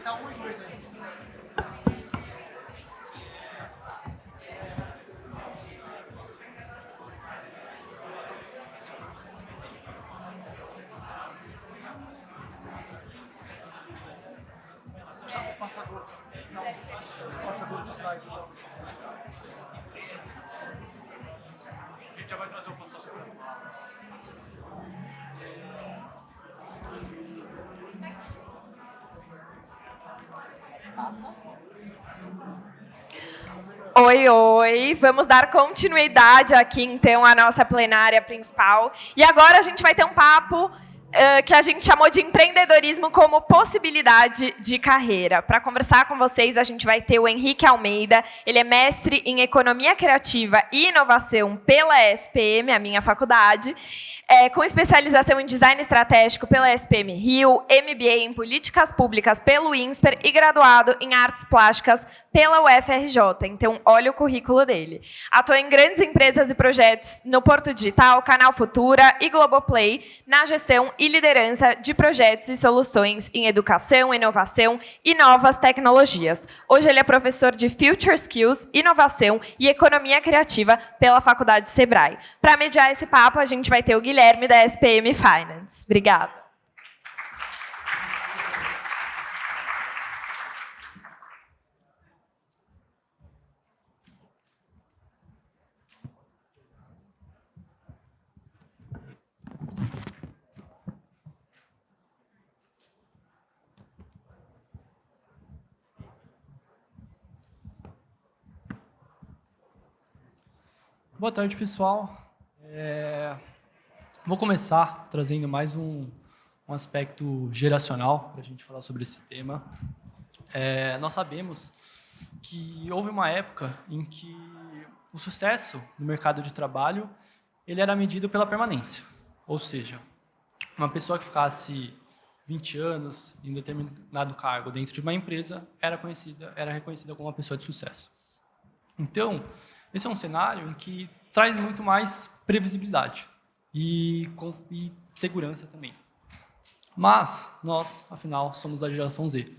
Tá um e dois aí. Passador. Não, passador de slide. A gente já vai trazer o passador. Oi, oi! Vamos dar continuidade aqui, então, à nossa plenária principal. E agora a gente vai ter um papo que a gente chamou de empreendedorismo como possibilidade de carreira. Para conversar com vocês, a gente vai ter o Henrique Almeida. Ele é mestre em Economia Criativa e Inovação pela SPM, a minha faculdade, com especialização em Design Estratégico pela SPM Rio, MBA em Políticas Públicas pelo INSPER e graduado em Artes Plásticas pela UFRJ. Então, olha o currículo dele. Atua em grandes empresas e projetos no Porto Digital, Canal Futura e Globoplay, na gestão e liderança de projetos e soluções em educação, inovação e novas tecnologias. Hoje ele é professor de Future Skills, Inovação e Economia Criativa pela Faculdade Sebrae. Para mediar esse papo, a gente vai ter o Guilherme da SPM Finance. Obrigada. Boa tarde, pessoal. Vou começar trazendo mais um aspecto geracional para a gente falar sobre esse tema. Nós sabemos que houve uma época em que o sucesso no mercado de trabalho ele era medido pela permanência. Ou seja, uma pessoa que ficasse 20 anos em determinado cargo dentro de uma empresa era reconhecida como uma pessoa de sucesso. Então, esse é um cenário em que traz muito mais previsibilidade e segurança também. Mas nós, afinal, somos da geração Z.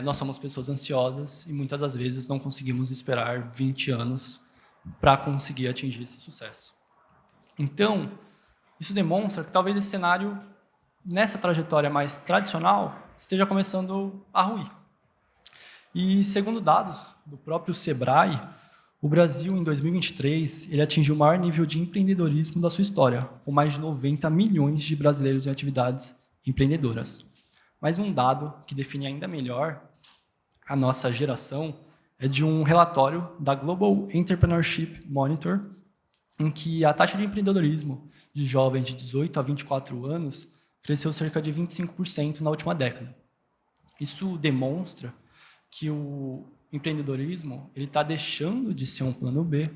Nós somos pessoas ansiosas e muitas das vezes não conseguimos esperar 20 anos para conseguir atingir esse sucesso. Então, isso demonstra que talvez esse cenário, nessa trajetória mais tradicional, esteja começando a ruir. E, segundo dados do próprio Sebrae, o Brasil, em 2023, ele atingiu o maior nível de empreendedorismo da sua história, com mais de 90 milhões de brasileiros em atividades empreendedoras. Mas um dado que define ainda melhor a nossa geração é de um relatório da Global Entrepreneurship Monitor, em que a taxa de empreendedorismo de jovens de 18 a 24 anos cresceu cerca de 25% na última década. Isso demonstra que o empreendedorismo ele está deixando de ser um plano B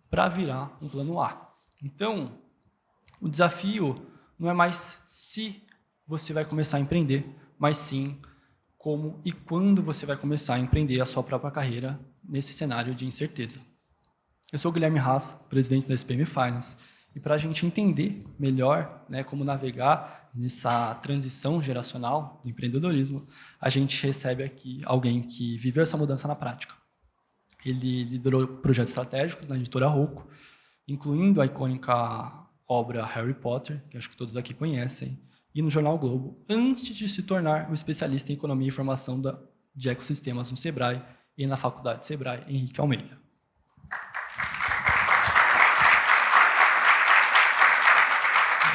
para virar um plano A. Então, o desafio não é mais se você vai começar a empreender, mas sim como e quando você vai começar a empreender a sua própria carreira nesse cenário de incerteza. Eu sou o Guilherme Haas, presidente da SPM Finance, e para a gente entender melhor como navegar nessa transição geracional do empreendedorismo, a gente recebe aqui alguém que viveu essa mudança na prática. Ele liderou projetos estratégicos na editora Rocco, incluindo a icônica obra Harry Potter, que acho que todos aqui conhecem, e no jornal Globo, antes de se tornar o especialista em economia e formação de ecossistemas no Sebrae e na Faculdade Sebrae, Henrique Almeida.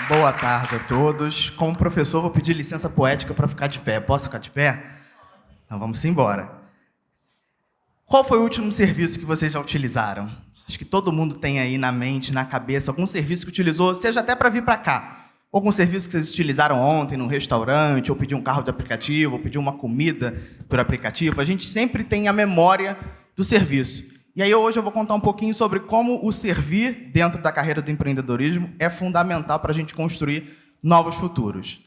Boa tarde a todos. Como professor, vou pedir licença poética para ficar de pé. Posso ficar de pé? Então vamos embora. Qual foi o último serviço que vocês já utilizaram? Acho que todo mundo tem aí na mente, na cabeça, algum serviço que utilizou, seja até para vir para cá. Algum serviço que vocês utilizaram ontem num restaurante, ou pediu um carro de aplicativo, ou pediu uma comida por aplicativo. A gente sempre tem a memória do serviço. E aí hoje eu vou contar um pouquinho sobre como o servir dentro da carreira do empreendedorismo é fundamental para a gente construir novos futuros.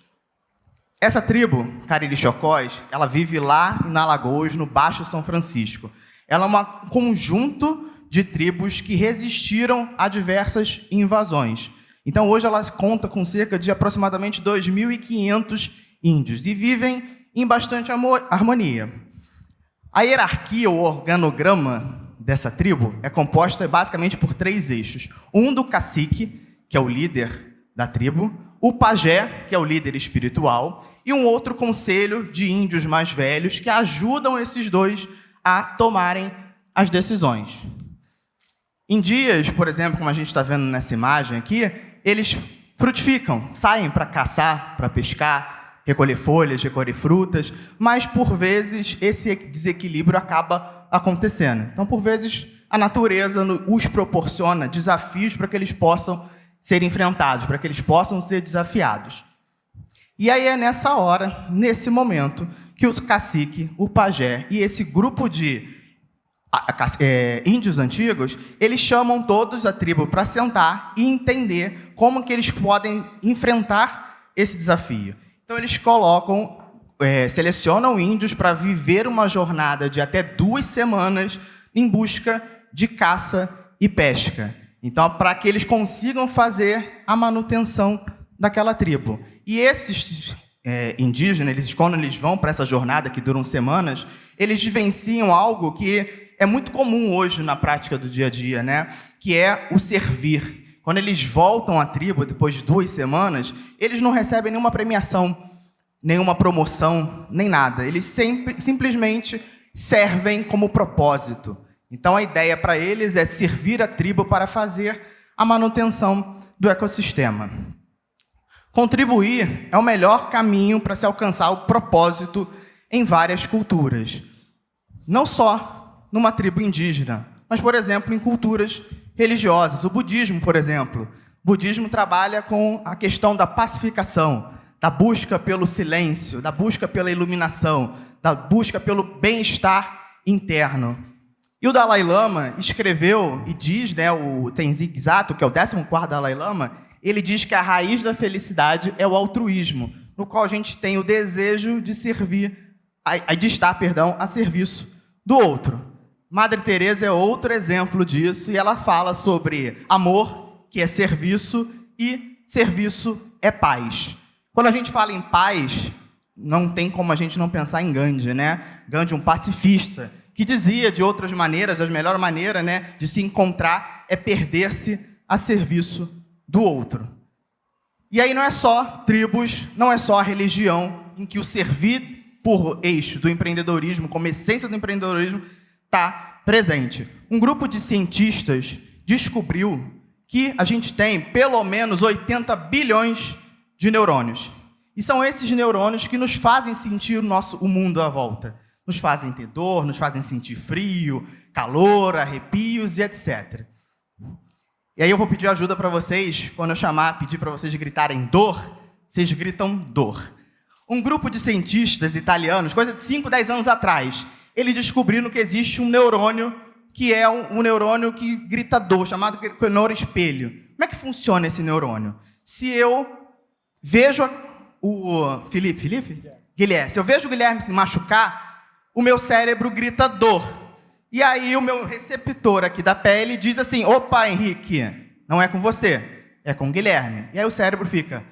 Essa tribo, Cariri-Chocós, ela vive lá em Alagoas, no Baixo São Francisco. Ela é um conjunto de tribos que resistiram a diversas invasões. Então hoje ela conta com cerca de aproximadamente 2.500 índios e vivem em bastante harmonia. A hierarquia, o organograma dessa tribo, é composta basicamente por 3 eixos. Um do cacique, que é o líder da tribo, o pajé, que é o líder espiritual, e um outro conselho de índios mais velhos que ajudam esses dois a tomarem as decisões. Em dias, por exemplo, como a gente está vendo nessa imagem aqui, eles frutificam, saem para caçar, para pescar, recolher folhas, recolher frutas, mas, por vezes, esse desequilíbrio acaba acontecendo. Então, por vezes, a natureza os proporciona desafios para que eles possam ser enfrentados, para que eles possam ser desafiados. E aí é nessa hora, nesse momento, que os cacique, o pajé e esse grupo de índios antigos, eles chamam todos a tribo para sentar e entender como que eles podem enfrentar esse desafio. Então, eles selecionam índios para viver uma jornada de até 2 semanas em busca de caça e pesca. Então, para que eles consigam fazer a manutenção daquela tribo. E esses indígenas, quando eles vão para essa jornada que duram semanas, eles vivenciam algo que é muito comum hoje na prática do dia a dia, né? Que é o servir. Quando eles voltam à tribo, depois de 2 semanas, eles não recebem nenhuma premiação, nenhuma promoção, nem nada. Eles simplesmente servem como propósito. Então, a ideia para eles é servir a tribo para fazer a manutenção do ecossistema. Contribuir é o melhor caminho para se alcançar o propósito em várias culturas. Não só numa tribo indígena, mas, por exemplo, em culturas religiosas. O budismo, por exemplo. O budismo trabalha com a questão da pacificação, da busca pelo silêncio, da busca pela iluminação, da busca pelo bem-estar interno. E o Dalai Lama escreveu e diz, né, o Tenzin Gyatso, que é o 14º Dalai Lama, ele diz que a raiz da felicidade é o altruísmo, no qual a gente tem o desejo de estar a serviço do outro. Madre Teresa é outro exemplo disso, e ela fala sobre amor, que é serviço, e serviço é paz. Quando a gente fala em paz, não tem como a gente não pensar em Gandhi, né? Gandhi, um pacifista, que dizia, de outras maneiras, a melhor maneira, né, de se encontrar é perder-se a serviço do outro. E aí não é só tribos, não é só a religião em que o servir por eixo do empreendedorismo, como essência do empreendedorismo, está presente. Um grupo de cientistas descobriu que a gente tem pelo menos 80 bilhões de neurônios. E são esses neurônios que nos fazem sentir o mundo à volta. Nos fazem ter dor, nos fazem sentir frio, calor, arrepios e etc. E aí eu vou pedir ajuda para vocês, quando eu pedir para vocês gritarem dor, vocês gritam dor. Um grupo de cientistas italianos, coisa de 5, 10 anos atrás, eles descobriram que existe um neurônio que é um neurônio que grita dor, chamado neurônio espelho. Como é que funciona esse neurônio? Se eu vejo o Guilherme, se eu vejo o Guilherme se machucar, o meu cérebro grita dor. E aí o meu receptor aqui da pele diz assim, opa, Henrique, não é com você, é com o Guilherme. E aí o cérebro fica,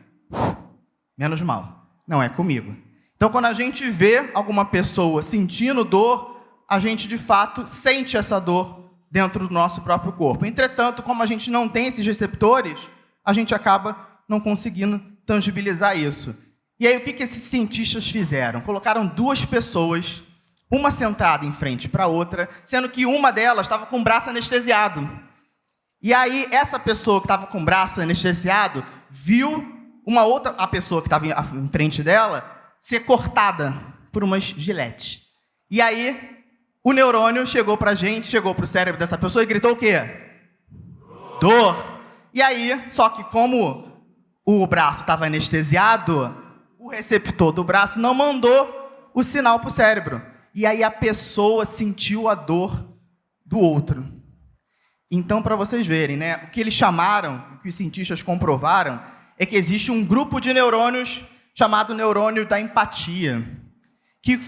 menos mal, não é comigo. Então, quando a gente vê alguma pessoa sentindo dor, a gente, de fato, sente essa dor dentro do nosso próprio corpo. Entretanto, como a gente não tem esses receptores, a gente acaba não conseguindo tangibilizar isso. E aí, o que esses cientistas fizeram? Colocaram 2 pessoas, uma sentada em frente para a outra, sendo que uma delas estava com o braço anestesiado. E aí, essa pessoa que estava com o braço anestesiado viu a pessoa que estava em frente dela ser cortada por uma gilete. E aí, o neurônio chegou para a gente, chegou para o cérebro dessa pessoa e gritou o quê? Dor. E aí, só que como o braço estava anestesiado, o receptor do braço não mandou o sinal para o cérebro. E aí a pessoa sentiu a dor do outro. Então, para vocês verem, né, o que eles chamaram, o que os cientistas comprovaram, é que existe um grupo de neurônios chamado neurônio da empatia, que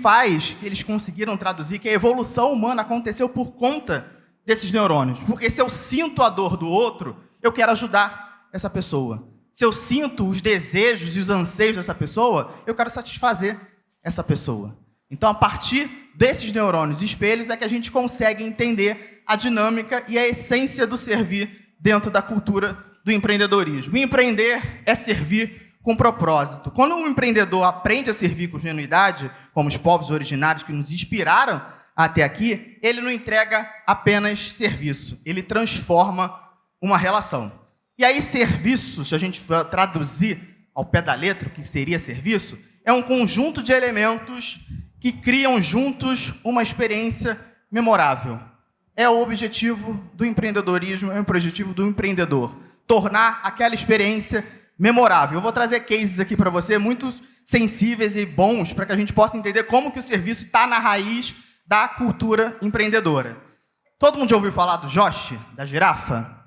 eles conseguiram traduzir que a evolução humana aconteceu por conta desses neurônios. Porque se eu sinto a dor do outro, eu quero ajudar essa pessoa. Se eu sinto os desejos e os anseios dessa pessoa, eu quero satisfazer essa pessoa. Então, a partir desses neurônios espelhos é que a gente consegue entender a dinâmica e a essência do servir dentro da cultura do empreendedorismo. Empreender é servir com propósito. Quando um empreendedor aprende a servir com genuidade, como os povos originários que nos inspiraram até aqui, ele não entrega apenas serviço, ele transforma uma relação. E aí, serviço, se a gente for traduzir ao pé da letra o que seria serviço, é um conjunto de elementos que criam juntos uma experiência memorável. É o objetivo do empreendedorismo, é o objetivo do empreendedor. Tornar aquela experiência memorável. Eu vou trazer cases aqui para você, muito sensíveis e bons, para que a gente possa entender como que o serviço está na raiz da cultura empreendedora. Todo mundo já ouviu falar do Josh, da girafa?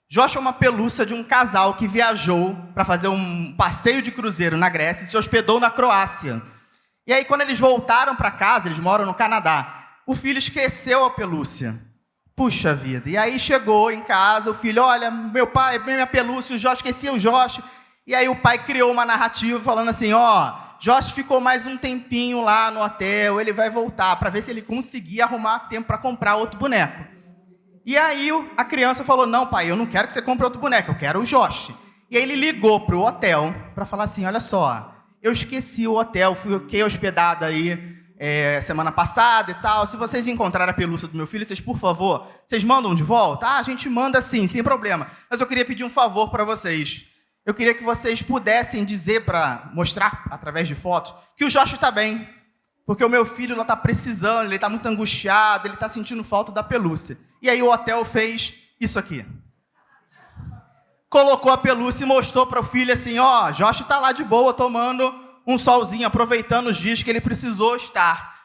Josh é uma pelúcia de um casal que viajou para fazer um passeio de cruzeiro na Grécia e se hospedou na Croácia. E aí, quando eles voltaram para casa, eles moram no Canadá, o filho esqueceu a pelúcia. Puxa vida. E aí chegou em casa, o filho, olha, meu pai, minha pelúcia, o Josh, esqueci o Josh. E aí o pai criou uma narrativa falando assim, Josh ficou mais um tempinho lá no hotel, ele vai voltar, para ver se ele conseguia arrumar tempo para comprar outro boneco. E aí a criança falou, não, pai, eu não quero que você compre outro boneco, eu quero o Josh. E aí ele ligou para o hotel para falar assim, olha só, eu esqueci o hotel, fiquei hospedado aí semana passada e tal. Se vocês encontrarem a pelúcia do meu filho, vocês, por favor, vocês mandam de volta? Ah, a gente manda sim, sem problema. Mas eu queria pedir um favor para vocês. Eu queria que vocês pudessem dizer, para mostrar através de fotos, que o Josh está bem. Porque o meu filho está precisando, ele está muito angustiado, ele está sentindo falta da pelúcia. E aí o hotel fez isso aqui. Colocou a pelúcia e mostrou para o filho assim, Josh está lá de boa, tomando um solzinho, aproveitando os dias que ele precisou estar.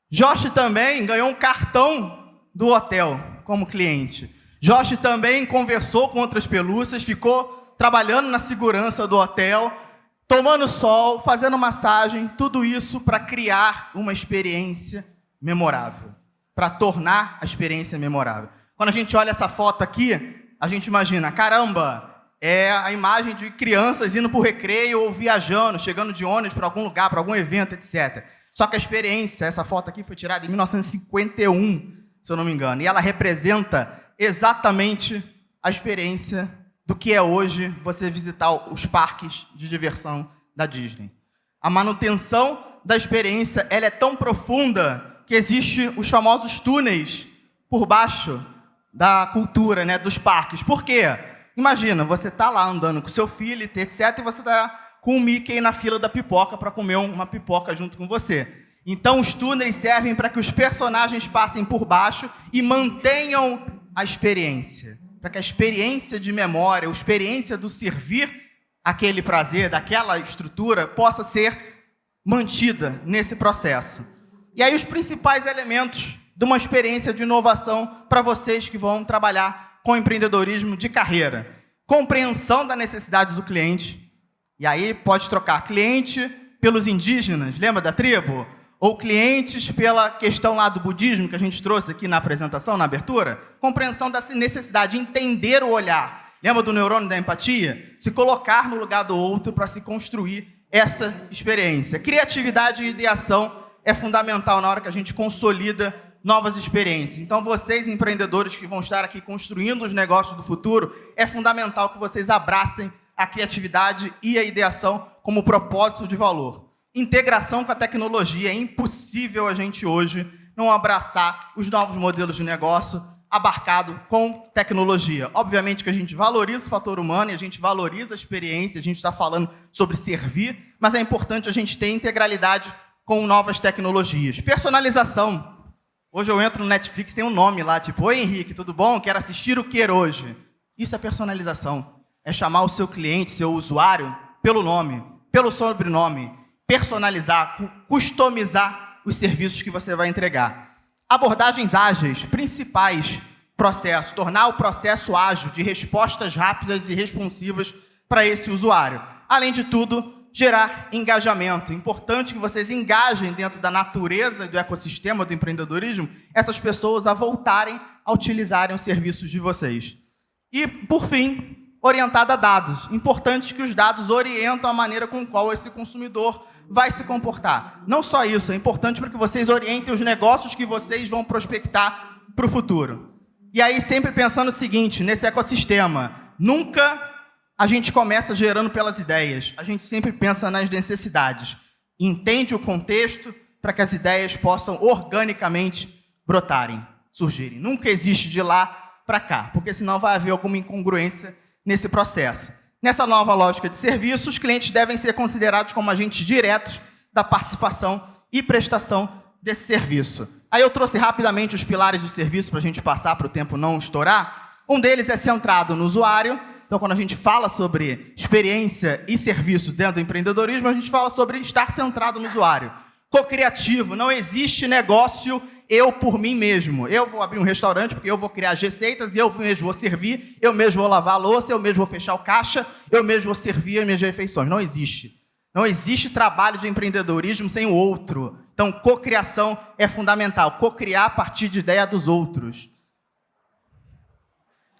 Josh também ganhou um cartão do hotel como cliente. Josh também conversou com outras pelúcias, ficou trabalhando na segurança do hotel, tomando sol, fazendo massagem, tudo isso para criar uma experiência memorável, para tornar a experiência memorável. Quando a gente olha essa foto aqui, a gente imagina, caramba, é a imagem de crianças indo para o recreio ou viajando, chegando de ônibus para algum lugar, para algum evento, etc. Só que a experiência, essa foto aqui foi tirada em 1951, se eu não me engano, e ela representa exatamente a experiência do que é hoje você visitar os parques de diversão da Disney. A manutenção da experiência ela é tão profunda que existe os famosos túneis por baixo da cultura, né, dos parques. Por quê? Imagina, você está lá andando com seu filho, etc., e você está com o Mickey na fila da pipoca para comer uma pipoca junto com você. Então, os túneis servem para que os personagens passem por baixo e mantenham a experiência. Para que a experiência de memória, a experiência do servir aquele prazer, daquela estrutura, possa ser mantida nesse processo. E aí, os principais elementos de uma experiência de inovação para vocês que vão trabalhar com empreendedorismo de carreira. Compreensão da necessidade do cliente. E aí pode trocar cliente pelos indígenas, lembra da tribo? Ou clientes pela questão lá do budismo, que a gente trouxe aqui na apresentação, na abertura. Compreensão dessa necessidade, entender o olhar. Lembra do neurônio da empatia? Se colocar no lugar do outro para se construir essa experiência. Criatividade e ideação é fundamental na hora que a gente consolida novas experiências. Então, vocês, empreendedores que vão estar aqui construindo os negócios do futuro, é fundamental que vocês abracem a criatividade e a ideação como propósito de valor. Integração com a tecnologia. É impossível a gente hoje não abraçar os novos modelos de negócio abarcado com tecnologia. Obviamente que a gente valoriza o fator humano e a gente valoriza a experiência, a gente está falando sobre servir, mas é importante a gente ter integralidade com novas tecnologias. Personalização. Hoje eu entro no Netflix, tem um nome lá, tipo, oi Henrique, tudo bom? Quero assistir o que hoje? Isso é personalização. É chamar o seu cliente, seu usuário, pelo nome, pelo sobrenome, personalizar, customizar os serviços que você vai entregar. Abordagens ágeis, principais processos, tornar o processo ágil, de respostas rápidas e responsivas para esse usuário. Além de tudo, gerar engajamento. Importante que vocês engajem dentro da natureza do ecossistema do empreendedorismo essas pessoas a voltarem a utilizarem os serviços de vocês. E, por fim, orientada a dados. Importante que os dados orientam a maneira com qual esse consumidor vai se comportar. Não só isso, é importante para que vocês orientem os negócios que vocês vão prospectar para o futuro. E aí, sempre pensando o seguinte, nesse ecossistema, nunca a gente começa gerando pelas ideias, a gente sempre pensa nas necessidades. Entende o contexto para que as ideias possam organicamente brotarem, surgirem. Nunca existe de lá para cá, porque senão vai haver alguma incongruência nesse processo. Nessa nova lógica de serviço, os clientes devem ser considerados como agentes diretos da participação e prestação desse serviço. Aí eu trouxe rapidamente os pilares do serviço para a gente passar para o tempo não estourar. Um deles é centrado no usuário. Então, quando a gente fala sobre experiência e serviço dentro do empreendedorismo, a gente fala sobre estar centrado no usuário. Co-criativo, não existe negócio eu por mim mesmo. Eu vou abrir um restaurante porque eu vou criar as receitas, eu mesmo vou servir, eu mesmo vou lavar a louça, eu mesmo vou fechar o caixa, eu mesmo vou servir as minhas refeições. Não existe. Não existe trabalho de empreendedorismo sem o outro. Então, cocriação é fundamental. Cocriar a partir de ideia dos outros.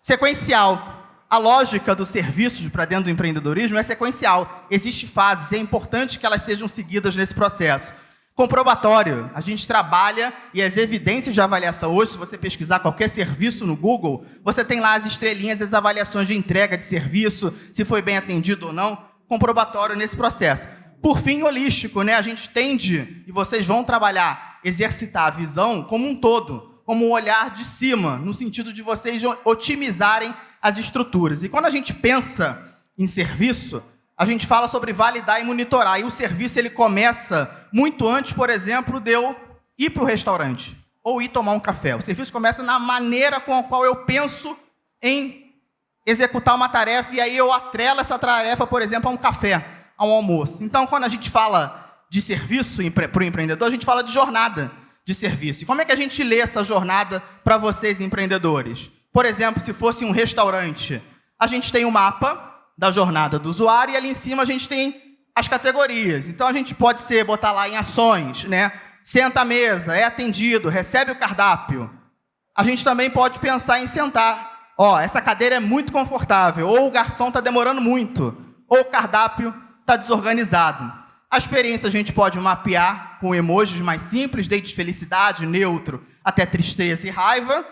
Sequencial. A lógica dos serviços para dentro do empreendedorismo é sequencial. Existem fases, é importante que elas sejam seguidas nesse processo. Comprobatório. A gente trabalha e as evidências de avaliação. Hoje, se você pesquisar qualquer serviço no Google, você tem lá as estrelinhas, as avaliações de entrega de serviço, se foi bem atendido ou não. Comprobatório nesse processo. Por fim, holístico, né? A gente tende, e vocês vão trabalhar, exercitar a visão como um todo, como um olhar de cima, no sentido de vocês otimizarem as estruturas. E quando a gente pensa em serviço, a gente fala sobre validar e monitorar. E o serviço ele começa muito antes, por exemplo, de eu ir para o restaurante ou ir tomar um café. O serviço começa na maneira com a qual eu penso em executar uma tarefa e aí eu atrelo essa tarefa, por exemplo, a um café, a um almoço. Então, quando a gente fala de serviço para o empreendedor, a gente fala de jornada de serviço. E como é que a gente lê essa jornada para vocês, empreendedores? Por exemplo, se fosse um restaurante, a gente tem um mapa da jornada do usuário e ali em cima a gente tem as categorias. Então, a gente pode botar lá em ações, né? Senta à mesa, é atendido, recebe o cardápio. A gente também pode pensar em sentar. Ó, essa cadeira é muito confortável, ou o garçom está demorando muito, ou o cardápio está desorganizado. A experiência a gente pode mapear com emojis mais simples, desde felicidade, neutro, até tristeza e raiva.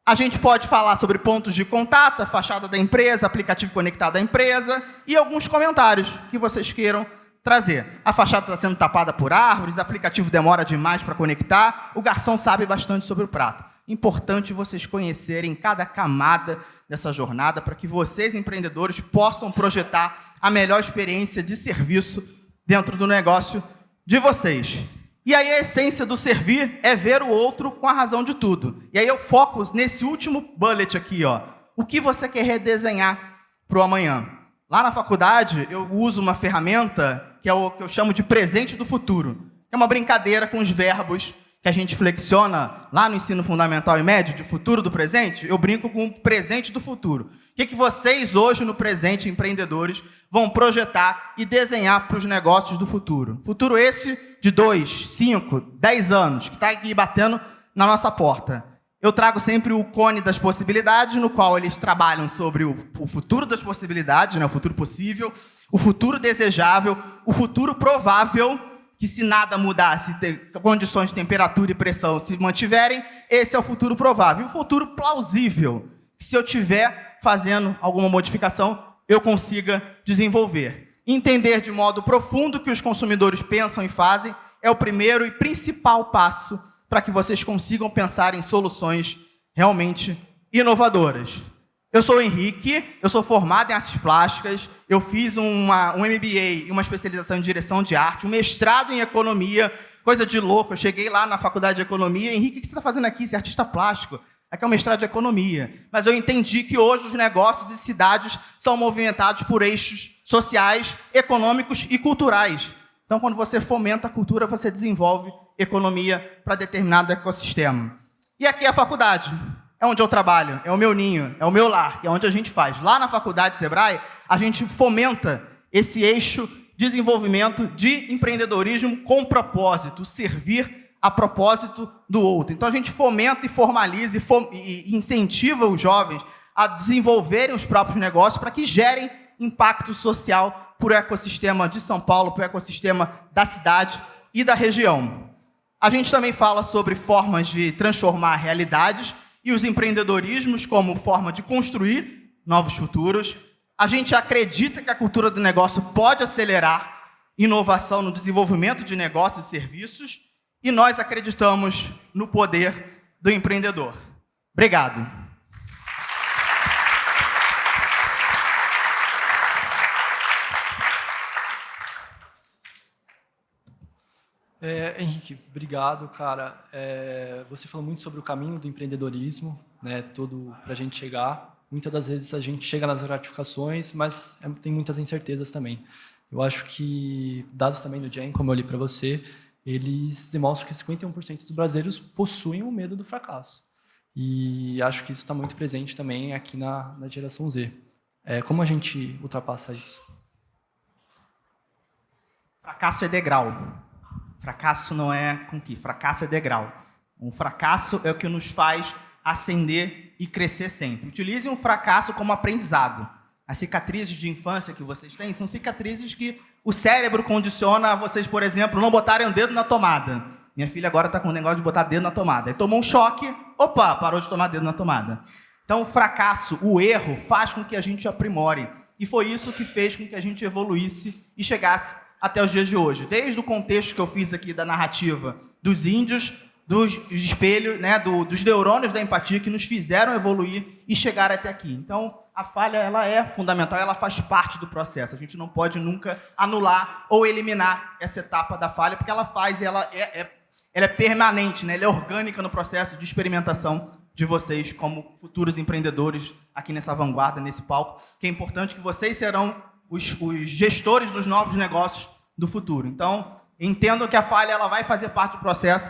A gente pode falar sobre pontos de contato, a fachada da empresa, aplicativo conectado à empresa e alguns comentários que vocês queiram trazer. A fachada está sendo tapada por árvores, o aplicativo demora demais para conectar, o garçom sabe bastante sobre o prato. Importante vocês conhecerem cada camada dessa jornada para que vocês, empreendedores, possam projetar a melhor experiência de serviço dentro do negócio de vocês. E aí a essência do servir é ver o outro com a razão de tudo. E aí eu foco nesse último bullet aqui, ó. O que você quer redesenhar para o amanhã? Lá na faculdade, eu uso uma ferramenta que é o que eu chamo de presente do futuro. É uma brincadeira com os verbos que a gente flexiona lá no ensino fundamental e médio, de futuro do presente. Eu brinco com o presente do futuro. O que vocês hoje, no presente, empreendedores, vão projetar e desenhar para os negócios do futuro? Futuro esse de 2, 5, 10 anos, que está aqui batendo na nossa porta. Eu trago sempre o cone das possibilidades, no qual eles trabalham sobre o futuro das possibilidades, né, o futuro possível, o futuro desejável, o futuro provável, que se nada mudar, se condições de temperatura e pressão se mantiverem, esse é o futuro provável. E o futuro plausível, que se eu estiver fazendo alguma modificação, eu consiga desenvolver. Entender de modo profundo o que os consumidores pensam e fazem é o primeiro e principal passo para que vocês consigam pensar em soluções realmente inovadoras. Eu sou o Henrique, eu sou formado em artes plásticas, eu fiz um MBA e uma especialização em direção de arte, um mestrado em economia, coisa de louco. Eu cheguei lá na faculdade de economia, Henrique, o que você está fazendo aqui? Você é artista plástico. Aqui é um mestrado de economia. Mas eu entendi que hoje os negócios e cidades são movimentados por eixos sociais, econômicos e culturais. Então, quando você fomenta a cultura, você desenvolve economia para determinado ecossistema. E aqui é a faculdade. É onde eu trabalho, é o meu ninho, é o meu lar, que é onde a gente faz. Lá na faculdade Sebrae, a gente fomenta esse eixo desenvolvimento de empreendedorismo com propósito, servir a propósito do outro. Então, a gente fomenta e formaliza e incentiva os jovens a desenvolverem os próprios negócios para que gerem impacto social para o ecossistema de São Paulo, para o ecossistema da cidade e da região. A gente também fala sobre formas de transformar realidades e os empreendedorismos como forma de construir novos futuros. A gente acredita que a cultura do negócio pode acelerar inovação no desenvolvimento de negócios e serviços, e nós acreditamos no poder do empreendedor. Obrigado. Henrique, obrigado, cara. Você falou muito sobre o caminho do empreendedorismo, né, todo para a gente chegar. Muitas das vezes a gente chega nas gratificações, mas tem muitas incertezas também. Eu acho que dados também do GEM, como eu li para você, eles demonstram que 51% dos brasileiros possuem o medo do fracasso. E acho que isso está muito presente também aqui na geração Z. Como a gente ultrapassa isso? Fracasso é degrau. Fracasso não é conquista. Fracasso é degrau. Um fracasso é o que nos faz ascender e crescer sempre. Utilize um fracasso como aprendizado. As cicatrizes de infância que vocês têm são cicatrizes que o cérebro condiciona a vocês, por exemplo, não botarem o dedo na tomada. Minha filha agora está com o negócio de botar dedo na tomada. Aí tomou um choque, opa, parou de tomar dedo na tomada. Então, o fracasso, o erro, faz com que a gente aprimore. E foi isso que fez com que a gente evoluísse e chegasse até os dias de hoje. Desde o contexto que eu fiz aqui da narrativa dos índios, dos espelhos, né, dos neurônios da empatia que nos fizeram evoluir e chegar até aqui. Então, a falha ela é fundamental, ela faz parte do processo. A gente não pode nunca anular ou eliminar essa etapa da falha, porque ela faz, ela é permanente, né? Ela é orgânica no processo de experimentação de vocês como futuros empreendedores aqui nessa vanguarda, nesse palco, que é importante que vocês serão os gestores dos novos negócios do futuro. Então, entendam que a falha ela vai fazer parte do processo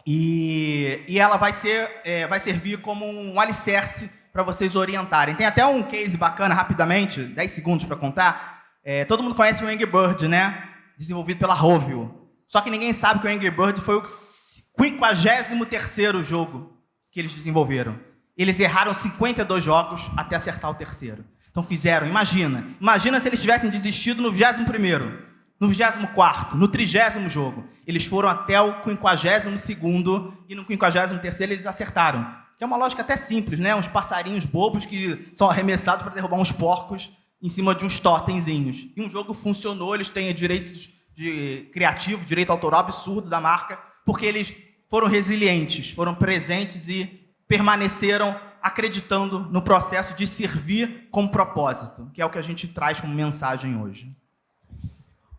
e ela vai servir como um alicerce para vocês orientarem. Tem até um case bacana, rapidamente, 10 segundos para contar. Todo mundo conhece o Angry Bird, né? Desenvolvido pela Rovio. Só que ninguém sabe que o Angry Bird foi o 53º jogo que eles desenvolveram. Eles erraram 52 jogos até acertar o terceiro. Então fizeram, imagina se eles tivessem desistido no 21º, no 24º, no 30º jogo. Eles foram até o 52º e no 53º eles acertaram. Que é uma lógica até simples, né? Uns passarinhos bobos que são arremessados para derrubar uns porcos em cima de uns totemzinhos. E um jogo funcionou, eles têm direitos de criativo, direito autoral absurdo da marca, porque eles foram resilientes, foram presentes e permaneceram acreditando no processo de servir com propósito, que é o que a gente traz como mensagem hoje.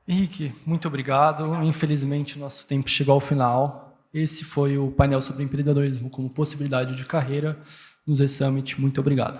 Henrique, muito obrigado. Infelizmente, nosso tempo chegou ao final. Esse foi o painel sobre empreendedorismo como possibilidade de carreira no Z Summit. Muito obrigado.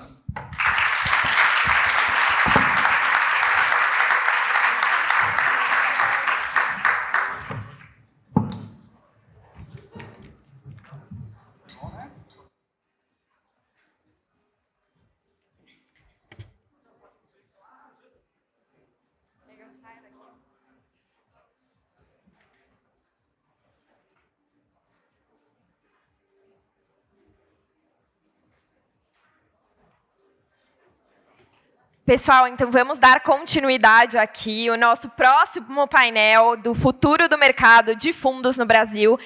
Pessoal, então vamos dar continuidade aqui. O nosso próximo painel do futuro do mercado de fundos no Brasil